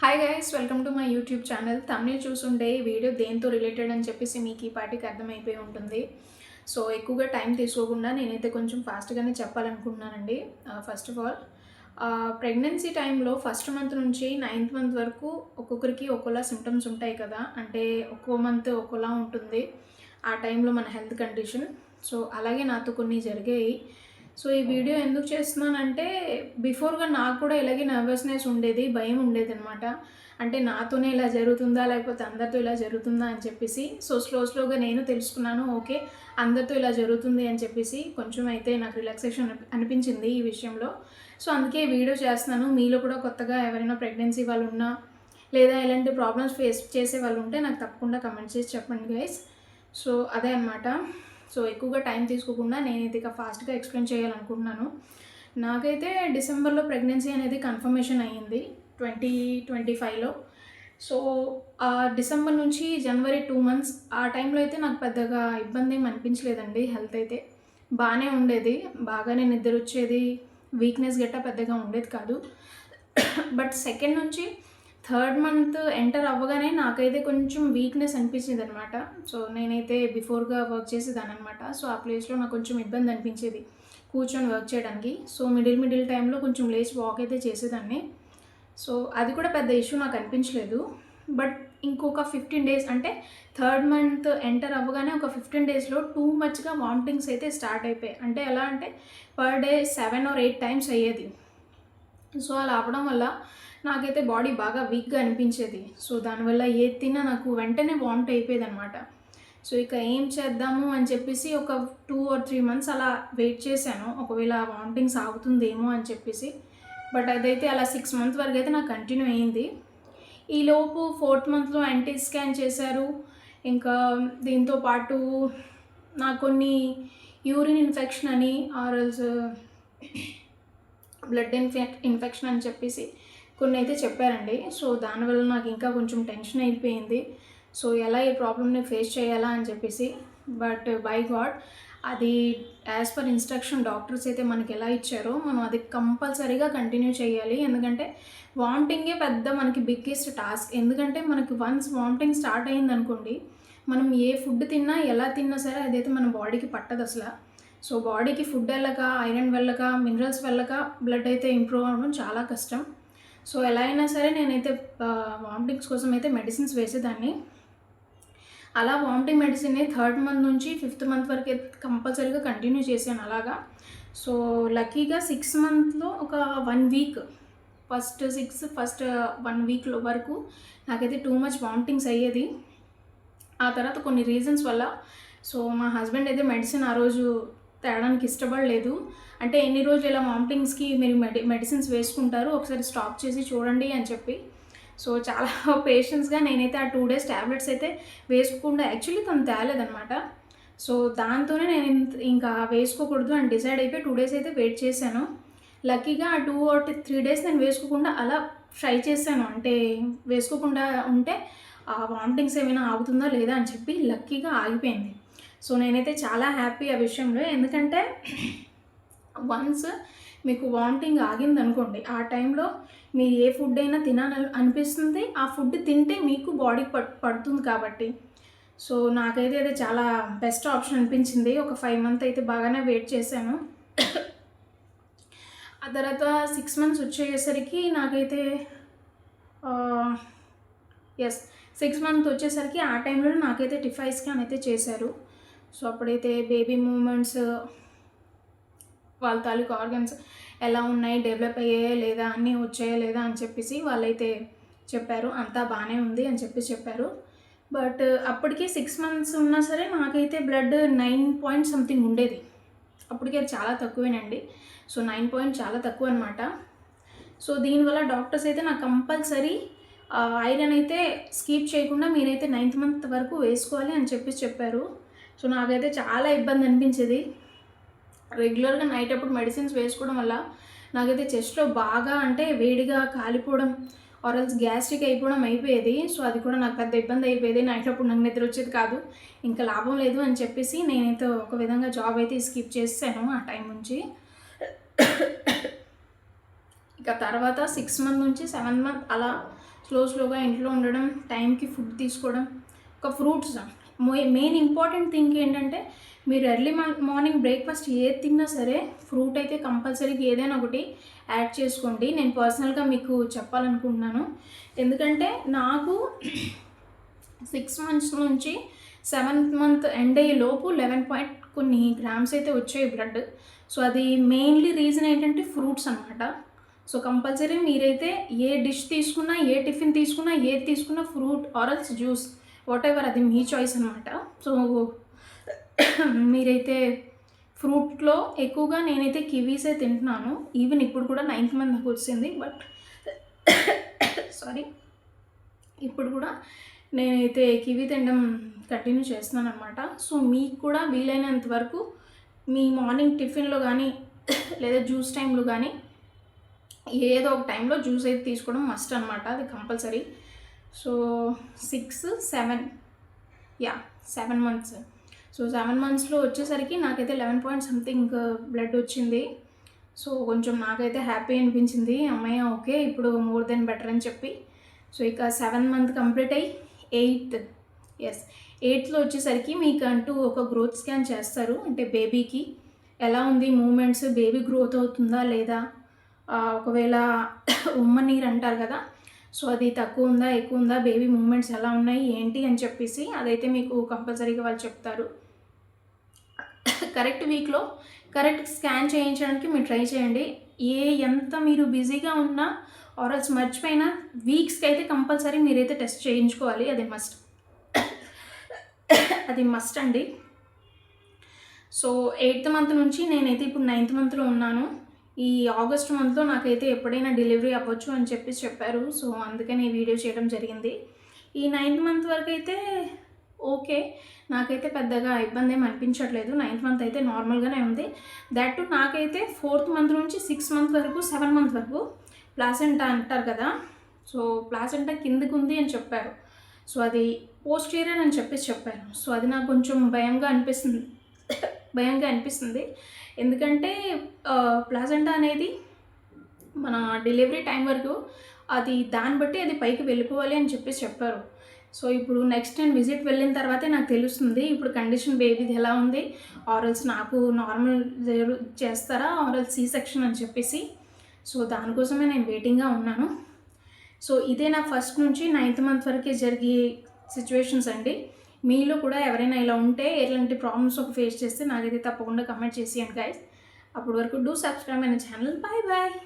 Hi guys, welcome to my YouTube channel. తమిళ చూసుంటే ఈ వీడియో దేంతో రిలేటెడ్ అని చెప్పేసి మీకు ఈ పాటికి అర్థమైపోయి ఉంటుంది. సో ఎక్కువగా టైం తీసుకోకుండా నేనైతే కొంచెం ఫాస్ట్గానే చెప్పాలనుకుంటున్నానండి. ఫస్ట్ ఆఫ్ ఆల్, ప్రెగ్నెన్సీ టైంలో ఫస్ట్ మంత్ నుంచి నైన్త్ మంత్ వరకు ఒక్కొక్కరికి ఒక్కోలా సిమ్టమ్స్ ఉంటాయి కదా. అంటే ఒక్కో మంత్ ఒక్కోలా ఉంటుంది ఆ టైంలో మన హెల్త్ కండిషన్. సో అలాగే నాతో కొన్ని జరిగాయి. సో ఈ వీడియో ఎందుకు చేస్తున్నానంటే, బిఫోర్‌గా నాకు కూడా ఇలాగే నర్వస్‌నెస్ ఉండేది, భయం ఉండేదనమాట. అంటే నాతోనే ఇలా జరుగుతుందా? లేకపోతే అందరితో ఇలా జరుగుతుందా? అని చెప్పేసి. సో స్లోగా నేను తెలుసుకున్నాను. ఓకే, అందరితో ఇలా జరుగుతుంది అని చెప్పేసి కొంచెం అయితే నాకు రిలాక్సేషన్ అనిపించింది ఈ విషయంలో. సో అందుకే వీడియో చేస్తున్నాను. మీలో కూడా కొత్తగా ఎవరైనా ప్రెగ్నెన్సీ వాళ్ళు ఉన్నా, లేదా ఇలాంటి ప్రాబ్లమ్స్ ఫేస్ చేసే వాళ్ళు ఉంటే నాకు తప్పకుండా కమెంట్ చేసి చెప్పండి గైస్. సో అదే అనమాట. సో ఎక్కువగా టైం తీసుకోకుండా నేనైతే ఇక ఫాస్ట్గా ఎక్స్ప్లెయిన్ చేయాలనుకుంటున్నాను. నాకైతే డిసెంబర్లో ప్రెగ్నెన్సీ అనేది కన్ఫర్మేషన్ అయ్యింది 2025లో. సో ఆ డిసెంబర్ నుంచి జనవరి 2 మంత్స్ ఆ టైంలో అయితే నాకు పెద్దగా ఇబ్బంది ఏమి అనిపించలేదండి. హెల్త్ అయితే బాగానే ఉండేది, బాగానే నిద్ర వచ్చేది, వీక్నెస్ గట్టా పెద్దగా ఉండేది కాదు. బట్ సెకండ్ నుంచి థర్డ్ మంత్ ఎంటర్ అవ్వగానే నాకైతే కొంచెం వీక్నెస్ అనిపించింది అనమాట. సో నేనైతే బిఫోర్గా వర్క్ చేసేదాన్ని అనమాట. సో ఆ ప్లేస్లో నాకు కొంచెం ఇబ్బంది అనిపించేది కూర్చొని వర్క్ చేయడానికి. సో మిడిల్ టైంలో కొంచెం లేచి వాక్ అయితే చేసేదాన్ని. సో అది కూడా పెద్ద ఇష్యూ నాకు అనిపించలేదు. బట్ ఇంకొక 15 డేస్, అంటే థర్డ్ మంత్ ఎంటర్ అవ్వగానే ఒక 15 డేస్లో టూ మచ్గా వామిటింగ్స్ అయితే స్టార్ట్ అయిపోయాయి. అంటే ఎలా అంటే పర్ డే 7 or 8 టైమ్స్ అయ్యేది. సో అలా అవ్వడం వల్ల నాకైతే బాడీ బాగా వీక్గా అనిపించేది. సో దానివల్ల ఏది తిన్నా నాకు వెంటనే వామిట్ అయిపోయేదనమాట. సో ఇక ఏం చేద్దాము అని చెప్పేసి ఒక 2 or 3 మంత్స్ అలా వెయిట్ చేశాను, ఒకవేళ వామిటింగ్స్ ఆగుతుందేమో అని చెప్పేసి. బట్ అదైతే అలా 6 మంత్స్ వరకు అయితే నాకు కంటిన్యూ అయింది. ఈలోపు 4th మంత్లో ఎన్టీ స్కాన్ చేశారు. ఇంకా దీంతో పాటు నాకు కొన్ని యూరిన్ ఇన్ఫెక్షన్ అని ఆర్ఎల్స్ బ్లడ్ ఇన్ఫెక్షన్ అని చెప్పేసి కొన్ని అయితే చెప్పారండి. సో దానివల్ల నాకు ఇంకా కొంచెం టెన్షన్ అయిపోయింది. సో ఎలా ఈ ప్రాబ్లమ్ని ఫేస్ చేయాలా అని చెప్పేసి. బట్ బై గాడ్, అది యాజ్ పర్ ఇన్స్ట్రక్షన్ డాక్టర్స్ అయితే మనకి ఎలా ఇచ్చారో మనం అది కంపల్సరీగా కంటిన్యూ చేయాలి. ఎందుకంటే వామిటింగే పెద్ద మనకి బిగ్గెస్ట్ టాస్క్. ఎందుకంటే మనకి వన్స్ వామిటింగ్ స్టార్ట్ అయింది అనుకోండి, మనం ఏ ఫుడ్ తిన్నా ఎలా తిన్నా సరే అదైతే మన బాడీకి పట్టదు అసలు. సో బాడీకి ఫుడ్ వెళ్ళక, ఐరన్ వెళ్ళక, మినరల్స్ వెళ్ళక బ్లడ్ అయితే ఇంప్రూవ్ అవ్వడం చాలా కష్టం. సో ఎలా అయినా సరే నేనైతే వామిటింగ్స్ కోసం అయితే మెడిసిన్స్ వేసేదాన్ని. అలా వామిటింగ్ మెడిసిన్ని థర్డ్ మంత్ నుంచి 5th మంత్ వరకు కంపల్సరీగా కంటిన్యూ చేశాను అలాగా. సో లక్కీగా 6 మంత్లో ఒక 1 వీక్, ఫస్ట్ 1 వీక్లో వరకు నాకైతే టూ మచ్ వామిటింగ్స్ అయ్యేది. ఆ తర్వాత కొన్ని రీజన్స్ వల్ల సో మా హస్బెండ్ అయితే మెడిసిన్ ఆ రోజు తేడానికి ఇష్టపడలేదు. అంటే ఎన్ని రోజులు ఇలా వామిటింగ్స్కి మీరు మెడిసిన్స్ వేసుకుంటారు, ఒకసారి స్టాప్ చేసి చూడండి అని చెప్పి. సో చాలా పేషెన్స్గా నేనైతే ఆ 2 days ట్యాబ్లెట్స్ అయితే వేసుకోకుండా, యాక్చువల్లీ తను తేలేదనమాట. సో దాంతోనే నేను ఇంకా వేసుకోకూడదు అని డిసైడ్ అయిపోయి 2 days అయితే వెయిట్ చేశాను. లక్కీగా ఆ 2 or 3 days నేను వేసుకోకుండా అలా ట్రై చేశాను. అంటే వేసుకోకుండా ఉంటే ఆ వామిటింగ్స్ ఏమైనా ఆగుతుందా లేదా అని చెప్పి లక్కీగా ఆగిపోయింది. సో నేనైతే చాలా హ్యాపీ ఆ విషయంలో. ఎందుకంటే వన్స్ మీకు వామిటింగ్ ఆగిందనుకోండి, ఆ టైంలో మీరు ఏ ఫుడ్ అయినా అనిపిస్తుంది. ఆ ఫుడ్ తింటే మీకు బాడీకి పడుతుంది కాబట్టి. సో నాకైతే అది చాలా బెస్ట్ ఆప్షన్ అనిపించింది. ఒక 5 months అయితే బాగానే వెయిట్ చేశాను. ఆ తర్వాత 6 months వచ్చేసరికి నాకైతే 6 months వచ్చేసరికి ఆ టైంలో నాకైతే టిఫై స్కాన్ అయితే చేశారు. సో అప్పుడైతే బేబీ మూమెంట్స్, వాళ్ళ తాలూకు ఆర్గన్స్ ఎలా ఉన్నాయి, డెవలప్ అయ్యాయా లేదా, అన్నీ వచ్చాయా లేదా అని చెప్పేసి వాళ్ళైతే చెప్పారు. అంతా బాగానే ఉంది అని చెప్పారు. బట్ అప్పటికి 6 months ఉన్నా సరే నాకైతే బ్లడ్ 9 పాయింట్ సంథింగ్ ఉండేది. అప్పటికి అది చాలా తక్కువేనండి. సో 9 పాయింట్ చాలా తక్కువ అనమాట. సో దీనివల్ల డాక్టర్స్ అయితే నాకు కంపల్సరీ ఐరన్ అయితే స్కిప్ చేయకుండా మీరైతే 9th month వరకు వేసుకోవాలి అని చెప్పారు. సో నాకైతే చాలా ఇబ్బంది అనిపించేది. రెగ్యులర్గా నైట్ అప్పుడు మెడిసిన్స్ వేసుకోవడం వల్ల నాకైతే చెస్ట్లో బాగా, అంటే వేడిగా కాలిపోవడం ఆర్ఎల్స్ గ్యాస్ట్రిక్ అయిపోవడం అయిపోయేది. సో అది కూడా నాకు పెద్ద ఇబ్బంది అయిపోయేది. నైట్ అప్పుడు నాకు నిద్ర వచ్చేది కాదు. ఇంకా లాభం లేదు అని చెప్పేసి నేనైతే ఒక విధంగా జాబ్ అయితే స్కిప్ చేశాను ఆ టైం నుంచి. ఇక తర్వాత 6 month నుంచి 7 month అలా స్లోగా ఇంట్లో ఉండడం, టైంకి ఫుడ్ తీసుకోవడం, ఒక ఫ్రూట్స్. మెయిన్ ఇంపార్టెంట్ థింగ్ ఏంటంటే మీరు ఎర్లీ మార్నింగ్ బ్రేక్ఫాస్ట్ ఏది తిన్నా సరే ఫ్రూట్ అయితే కంపల్సరీగా ఏదైనా ఒకటి యాడ్ చేసుకోండి. నేను పర్సనల్గా మీకు చెప్పాలనుకుంటున్నాను. ఎందుకంటే నాకు 6 మంత్స్ నుంచి 7th మంత్ ఎండ్ అయ్యే లోపు 11 పాయింట్ కొన్ని గ్రామ్స్ అయితే వచ్చాయి బ్లడ్. సో అది మెయిన్లీ రీజన్ ఏంటంటే ఫ్రూట్స్ అనమాట. సో కంపల్సరీ మీరైతే ఏ డిష్ తీసుకున్నా, ఏ టిఫిన్ తీసుకున్నా, ఏది తీసుకున్నా ఫ్రూట్ ఆరల్స్ జ్యూస్ వాటెవర్, అది మీ చాయిస్ అనమాట. సో మీరైతే ఫ్రూట్లో ఎక్కువగా నేనైతే కివీసే తింటున్నాను. ఈవెన్ ఇప్పుడు కూడా 9th మంత్ నాకు వచ్చింది. బట్ సారీ, ఇప్పుడు కూడా నేనైతే కివీ తినడం కంటిన్యూ చేస్తున్నాను అనమాట. సో మీకు కూడా వీలైనంత వరకు మీ మార్నింగ్ టిఫిన్లో కానీ లేదా జ్యూస్ టైంలో కానీ ఏదో ఒక టైంలో జ్యూస్ అయితే తీసుకోవడం మస్ట్ అనమాట. అది కంపల్సరీ. So 6, 7 7 months. సో 7 మంత్స్లో వచ్చేసరికి నాకైతే 11 పాయింట్ సంథింగ్ బ్లడ్ వచ్చింది. సో కొంచెం నాకైతే హ్యాపీ అనిపించింది. అమ్మయ్య ఓకే, ఇప్పుడు మోర్ దెన్ బెటర్ అని చెప్పి. సో ఇక 7 మంత్ కంప్లీట్ అయ్యి 8th వచ్చేసరికి మీకు అంటూ ఒక గ్రోత్ స్కాన్ చేస్తారు. అంటే బేబీకి ఎలా ఉంది మూమెంట్స్, బేబీ గ్రోత్ అవుతుందా లేదా, ఒకవేళ ఉమ్మ నీరు అంటారు కదా, సో అది తక్కువ ఉందా ఎక్కువ ఉందా, బేబీ మూమెంట్స్ ఎలా ఉన్నాయి ఏంటి అని చెప్పేసి అదైతే మీకు కంపల్సరీగా వాళ్ళు చెప్తారు. కరెక్ట్ వీక్లో కరెక్ట్ స్కాన్ చేయించడానికి మీరు ట్రై చేయండి. ఎంత మీరు బిజీగా ఉన్నా ఆర్ఎల్స్ మర్చిపోయినా వీక్స్కి అయితే కంపల్సరీ మీరైతే టెస్ట్ చేయించుకోవాలి. అది మస్ట్ అండి. సో 8th మంత్ నుంచి నేనైతే ఇప్పుడు 9th మంత్లో ఉన్నాను. ఈ ఆగస్ట్ మంత్లో నాకైతే ఎప్పుడైనా డెలివరీ అవ్వచ్చు అని చెప్పారు. సో అందుకని ఈ వీడియో చేయడం జరిగింది. ఈ 9th మంత్ వరకు అయితే ఓకే, నాకైతే పెద్దగా ఇబ్బంది ఏమి అనిపించట్లేదు. 9th మంత్ అయితే నార్మల్గానే ఉంది. దట్ నాకైతే 4th మంత్ నుంచి 6 మంత్ వరకు 7 మంత్ వరకు ప్లాసెంటా అంటారు కదా, సో ప్లాసెంటా కిందకు ఉంది అని చెప్పారు. సో అది పోస్టీరియర్ అని చెప్పారు. సో అది నాకు కొంచెం భయంగా అనిపిస్తుంది. ఎందుకంటే ప్లాసెంటా అనేది మన డెలివరీ టైం వరకు అది దాన్ని బట్టి అది పైకి వెళ్ళిపోవాలి అని చెప్పారు. సో ఇప్పుడు నెక్స్ట్ నేను విజిట్ వెళ్ళిన తర్వాతే నాకు తెలుస్తుంది ఇప్పుడు కండిషన్ బేబీది ఎలా ఉంది, ఆరల్స్ నాకు నార్మల్ చేస్తారా ఆరల్ సి సెక్షన్ అని చెప్పేసి. సో దానికోసమే నేను వెయిటింగ్గా ఉన్నాను. సో ఇదే నా ఫస్ట్ నుంచి 9th మంత్ వరకే జరిగే సిచ్యువేషన్స్ అండి. మీలో కూడా ఎవరైనా ఇలా ఉంటే ఎలాంటి ప్రాబ్లమ్స్ ఫేస్ చేస్తే నాకైతే తప్పకుండా కమెంట్ చేసేయండి గైస్. అప్పటి వరకు do subscribe my channel. Bye bye.